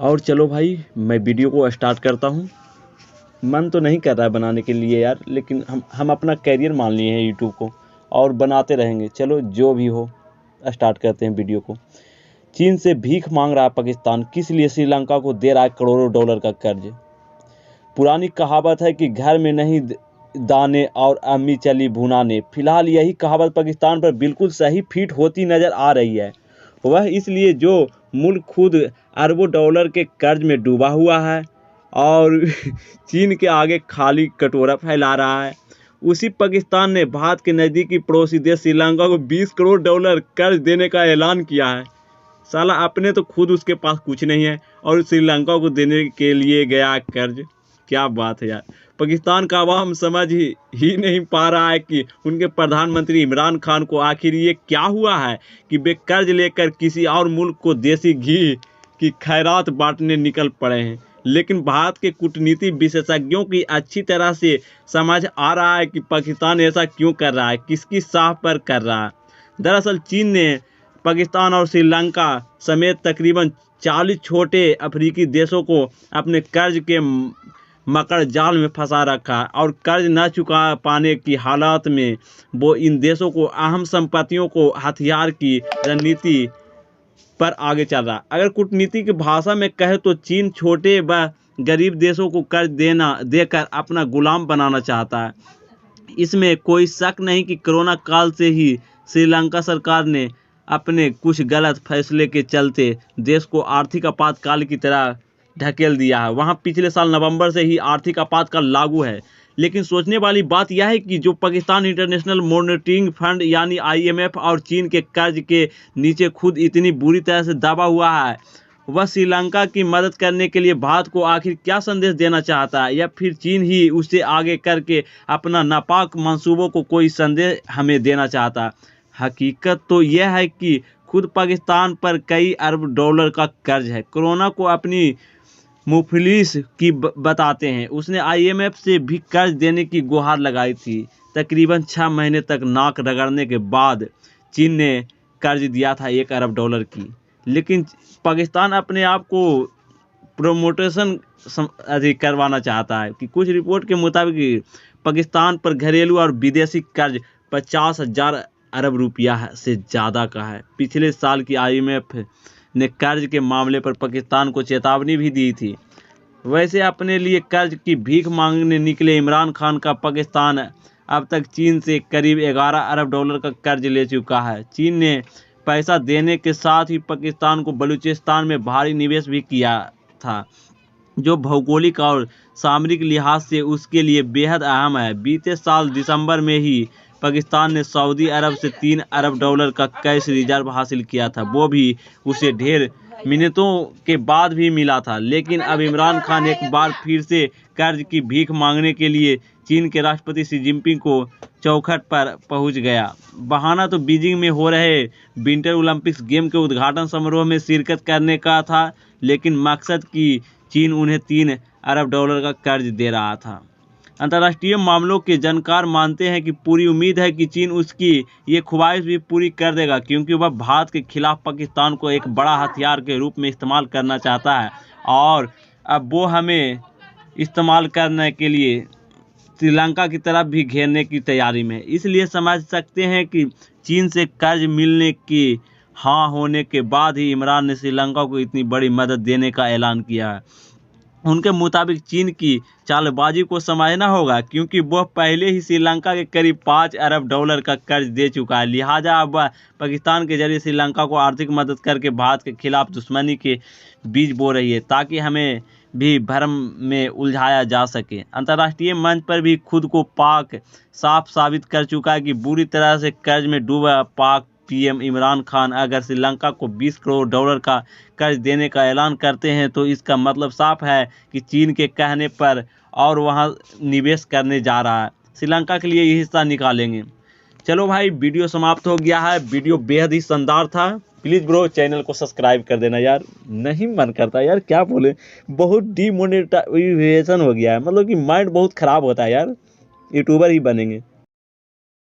और चलो भाई मैं वीडियो को स्टार्ट करता हूँ। मन तो नहीं कर रहा है बनाने के लिए यार, लेकिन हम अपना कैरियर मान लिए हैं यूट्यूब को और बनाते रहेंगे। चलो जो भी हो स्टार्ट करते हैं वीडियो को। चीन से भीख मांग रहा है पाकिस्तान, किस लिए श्रीलंका को दे रहा है करोड़ों डॉलर का कर्ज। पुरानी कहावत है कि घर में नहीं दाने और अम्मी चली भुनाने। फिलहाल यही कहावत पाकिस्तान पर बिल्कुल सही फिट होती नज़र आ रही है। वह इसलिए जो मुल्क खुद अरबों डॉलर के कर्ज में डूबा हुआ है और चीन के आगे खाली कटोरा फैला रहा है। उसी पाकिस्तान ने भारत के नज़दीकी पड़ोसी देश श्रीलंका को 20 करोड़ डॉलर कर्ज देने का ऐलान किया है। साला अपने तो खुद उसके पास कुछ नहीं है और श्रीलंका को देने के लिए गया कर्ज। क्या बात है यार। पाकिस्तान का अवाम समझ ही नहीं पा रहा है कि उनके प्रधानमंत्री इमरान खान को आखिर ये क्या हुआ है कि वे कर्ज लेकर किसी और मुल्क को देसी घी की खैरात बांटने निकल पड़े हैं। लेकिन भारत के कूटनीति विशेषज्ञों की अच्छी तरह से समझ आ रहा है कि पाकिस्तान ऐसा क्यों कर रहा है, किसकी साह पर कर रहा है। दरअसल चीन ने पाकिस्तान और श्रीलंका समेत तकरीबन 40 छोटे अफ्रीकी देशों को अपने कर्ज के मकड़ जाल में फंसा रखा है और कर्ज न चुका पाने की हालात में वो इन देशों को अहम संपत्तियों को हथियार की रणनीति पर आगे चल रहा है। अगर कूटनीति की भाषा में कहे तो चीन छोटे व गरीब देशों को कर्ज देकर अपना गुलाम बनाना चाहता है। इसमें कोई शक नहीं कि कोरोना काल से ही श्रीलंका सरकार ने अपने कुछ गलत फैसले के चलते देश को आर्थिक आपातकाल की तरह ढकेल दिया है। वहाँ पिछले साल नवंबर से ही आर्थिक आपातकाल लागू है। लेकिन सोचने वाली बात यह है कि जो पाकिस्तान इंटरनेशनल मॉनेटरी फंड यानी IMF और चीन के कर्ज के नीचे खुद इतनी बुरी तरह से दबा हुआ है, वह श्रीलंका की मदद करने के लिए भारत को आखिर क्या संदेश देना चाहता है, या फिर चीन ही उससे आगे करके अपना नापाक मंसूबों को कोई संदेश हमें देना चाहता है। हकीकत तो यह है कि खुद पाकिस्तान पर कई अरब डॉलर का कर्ज है। कोरोना को अपनी मुफलिस की बताते हैं। उसने IMF से भी कर्ज देने की गुहार लगाई थी। तकरीबन 6 महीने तक नाक रगड़ने के बाद चीन ने कर्ज दिया था 1 अरब डॉलर की। लेकिन पाकिस्तान अपने आप को प्रमोटेशन अधिक करवाना चाहता है कि कुछ रिपोर्ट के मुताबिक पाकिस्तान पर घरेलू और विदेशी कर्ज 50,000 अरब रुपया से ज़्यादा का है। पिछले साल की IMF ने कर्ज के मामले पर पाकिस्तान को चेतावनी भी दी थी। वैसे अपने लिए कर्ज की भीख मांगने निकले इमरान खान का पाकिस्तान अब तक चीन से करीब 11 अरब डॉलर का कर्ज ले चुका है। चीन ने पैसा देने के साथ ही पाकिस्तान को बलूचिस्तान में भारी निवेश भी किया था, जो भौगोलिक और सामरिक लिहाज से उसके लिए बेहद अहम है। बीते साल दिसंबर में ही पाकिस्तान ने सऊदी अरब से 3 अरब डॉलर का कैश रिजर्व हासिल किया था, वो भी उसे ढेर मिन्नतों के बाद भी मिला था। लेकिन अब इमरान खान एक बार फिर से कर्ज की भीख मांगने के लिए चीन के राष्ट्रपति शी जिनपिंग को चौखट पर पहुंच गया। बहाना तो बीजिंग में हो रहे विंटर ओलंपिक्स गेम के उद्घाटन समारोह में शिरकत करने का था, लेकिन मकसद कि चीन उन्हें 3 अरब डॉलर का कर्ज दे रहा था। अंतर्राष्ट्रीय मामलों के जानकार मानते हैं कि पूरी उम्मीद है कि चीन उसकी ये ख्वाहिश भी पूरी कर देगा, क्योंकि वह भारत के खिलाफ पाकिस्तान को एक बड़ा हथियार के रूप में इस्तेमाल करना चाहता है और अब वो हमें इस्तेमाल करने के लिए श्रीलंका की तरफ भी घेरने की तैयारी में। इसलिए समझ सकते हैं कि चीन से कर्ज मिलने की हाँ होने के बाद ही इमरान ने श्रीलंका को इतनी बड़ी मदद देने का ऐलान किया है। उनके मुताबिक चीन की चालबाजी को समझना होगा, क्योंकि वह पहले ही श्रीलंका के करीब 5 अरब डॉलर का कर्ज दे चुका है। लिहाजा अब वह पाकिस्तान के जरिए श्रीलंका को आर्थिक मदद करके भारत के खिलाफ दुश्मनी के बीज बो रही है, ताकि हमें भी भ्रम में उलझाया जा सके। अंतर्राष्ट्रीय मंच पर भी खुद को पाक साफ साबित कर चुका है कि बुरी तरह से कर्ज में डूबा पाक PM इमरान खान अगर श्रीलंका को 20 करोड़ डॉलर का कर्ज देने का ऐलान करते हैं तो इसका मतलब साफ है कि चीन के कहने पर और वहां निवेश करने जा रहा है। श्रीलंका के लिए ये हिस्सा निकालेंगे। चलो भाई वीडियो समाप्त हो गया है। वीडियो बेहद ही शानदार था। प्लीज़ ब्रो चैनल को सब्सक्राइब कर देना यार। नहीं मन करता यार, क्या बोले, बहुत डीमोनेटाइजेशन हो गया है। मतलब कि माइंड बहुत ख़राब होता है यार। यूट्यूबर ही बनेंगे।